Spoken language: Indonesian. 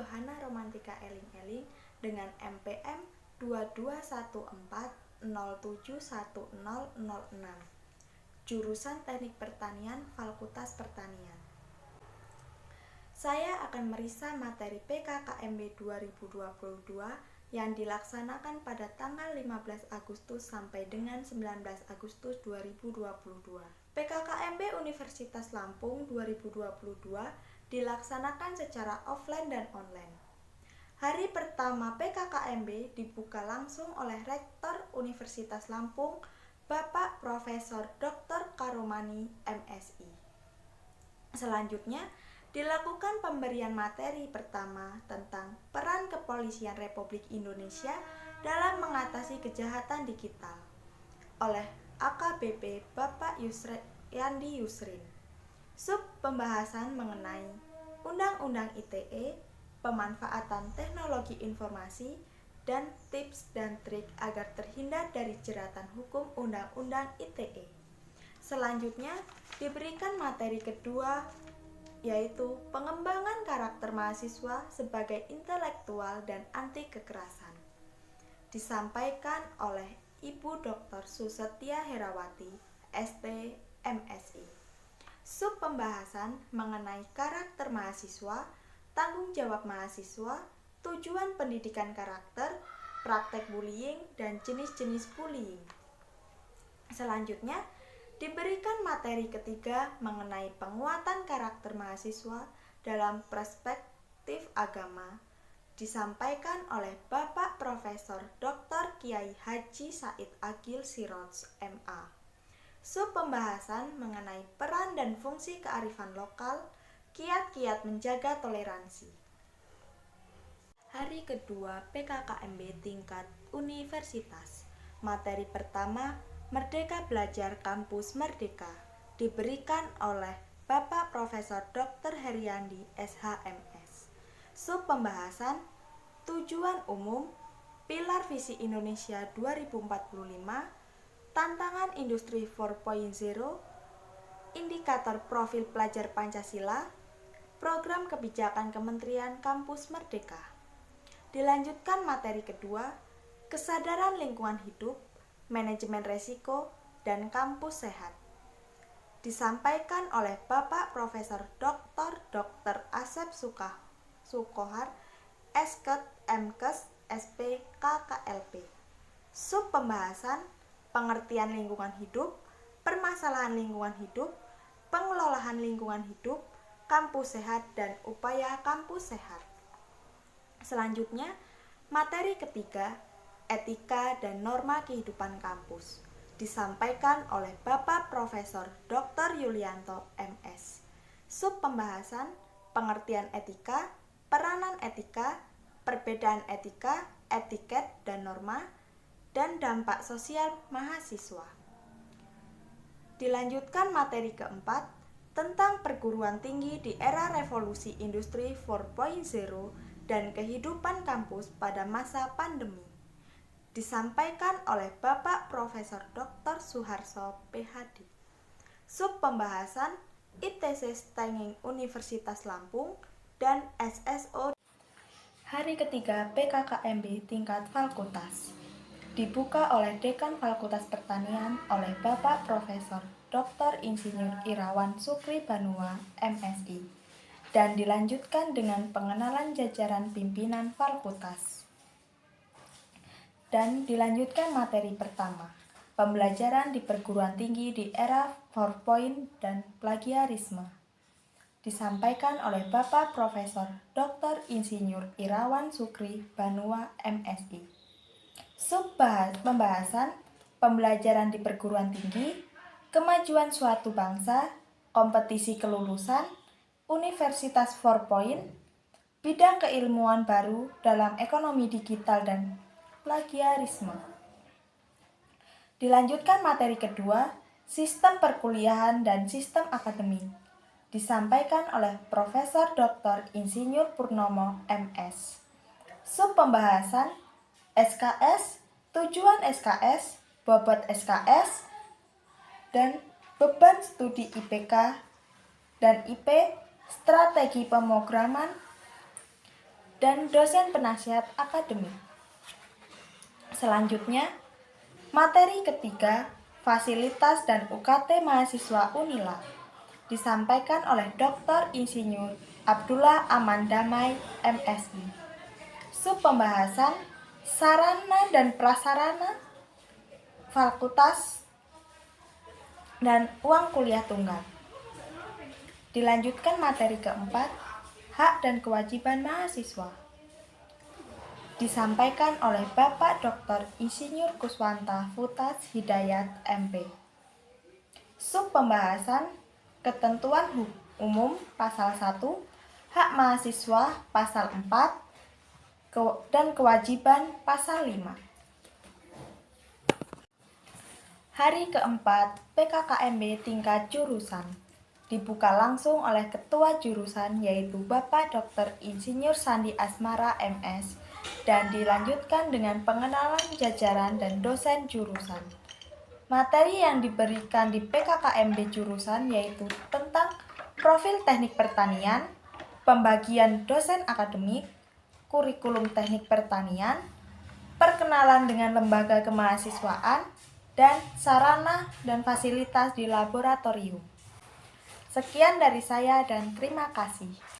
Yohana Romantika Eling-Eling dengan MPM 2214071006, jurusan Teknik Pertanian, Fakultas Pertanian. Saya akan merisa materi PKKMB 2022 yang dilaksanakan pada tanggal 15 Agustus sampai dengan 19 Agustus 2022. PKKMB Universitas Lampung 2022 dilaksanakan secara offline dan online. Hari pertama PKKMB dibuka langsung oleh Rektor Universitas Lampung, Bapak Profesor Dr. Karomani, MSI. Selanjutnya, dilakukan pemberian materi pertama tentang peran Kepolisian Republik Indonesia dalam mengatasi kejahatan digital oleh AKBP Bapak Yandi Yusrin. Sub pembahasan mengenai Undang-Undang ITE, pemanfaatan teknologi informasi, dan tips dan trik agar terhindar dari jeratan hukum Undang-Undang ITE. Selanjutnya, diberikan materi kedua, yaitu pengembangan karakter mahasiswa sebagai intelektual dan anti kekerasan. Disampaikan oleh Ibu Dr. Susetya Herawati, ST, MSI. Sub pembahasan mengenai karakter mahasiswa, tanggung jawab mahasiswa, tujuan pendidikan karakter, praktek bullying, dan jenis-jenis bullying. Selanjutnya, diberikan materi ketiga mengenai penguatan karakter mahasiswa dalam perspektif agama, disampaikan oleh Bapak Profesor Dr. Kiai Haji Said Agil Siroj, MA. Sub pembahasan mengenai peran dan fungsi kearifan lokal, kiat-kiat menjaga toleransi. Hari kedua PKKMB tingkat universitas. Materi pertama, Merdeka Belajar Kampus Merdeka, diberikan oleh Bapak Profesor Dr. Heriandi, SHMS. Sub pembahasan, tujuan umum, pilar visi Indonesia 2045, tantangan industri 4.0, indikator profil pelajar Pancasila, program kebijakan Kementerian Kampus Merdeka. Dilanjutkan materi kedua, kesadaran lingkungan hidup, manajemen resiko, dan kampus sehat. Disampaikan oleh Bapak Profesor Dr. Asep Sukohar, Esket, MKes, SP, KKLP. Sub pembahasan, pengertian lingkungan hidup, permasalahan lingkungan hidup, pengelolaan lingkungan hidup, kampus sehat, dan upaya kampus sehat. Selanjutnya, materi ketiga, etika dan norma kehidupan kampus, disampaikan oleh Bapak Profesor Dr. Yulianto, MS. Sub pembahasan, pengertian etika, peranan etika, perbedaan etika, etiket dan norma, dan dampak sosial mahasiswa. Dilanjutkan materi keempat, tentang perguruan tinggi di era revolusi industri 4.0 dan kehidupan kampus pada masa pandemi. Disampaikan oleh Bapak Profesor Dr. Suharso, PhD. Sub pembahasan, ITC Stanging Universitas Lampung dan SSO. Hari ketiga PKKMB tingkat fakultas. Dibuka oleh Dekan Fakultas Pertanian oleh Bapak Profesor Dr. Insinyur Irawan Sukri Banua, MSI. Dan dilanjutkan dengan pengenalan jajaran pimpinan fakultas. Dan dilanjutkan materi pertama, pembelajaran di perguruan tinggi di era 4.0 dan plagiarisme. Disampaikan oleh Bapak Profesor Dr. Insinyur Irawan Sukri Banua, MSI. Sub pembahasan, pembelajaran di perguruan tinggi, kemajuan suatu bangsa, kompetisi kelulusan, Universitas 4.0, bidang keilmuan baru dalam ekonomi digital dan plagiarisme. Dilanjutkan materi kedua, sistem perkuliahan dan sistem akademik. Disampaikan oleh Profesor Dr. Insinyur Purnomo, MS. Sub pembahasan, SKS, tujuan SKS, bobot SKS, dan beban studi IPK dan IP, strategi pemrograman, dan dosen penasihat akademik. Selanjutnya, materi ketiga, fasilitas dan UKT mahasiswa Unila, disampaikan oleh Dr. Insinyur Abdullah Aman Damai, MSI. Subpembahasan, sarana dan prasarana fakultas dan uang kuliah tunggal. Dilanjutkan materi keempat, hak dan kewajiban mahasiswa. Disampaikan oleh Bapak Dr. Insinyur Kuswanta Futas Hidayat, MP. Subpembahasan, ketentuan umum pasal 1, hak mahasiswa pasal 4, dan kewajiban pasal 5. Hari keempat PKKMB tingkat jurusan dibuka langsung oleh Ketua Jurusan yaitu Bapak Dr. Insinyur Sandi Asmara, MS, dan dilanjutkan dengan pengenalan jajaran dan dosen jurusan. Materi yang diberikan di PKKMB jurusan yaitu tentang profil teknik pertanian, pembagian dosen akademik, kurikulum teknik pertanian, perkenalan dengan lembaga kemahasiswaan, dan sarana dan fasilitas di laboratorium. Sekian dari saya dan terima kasih.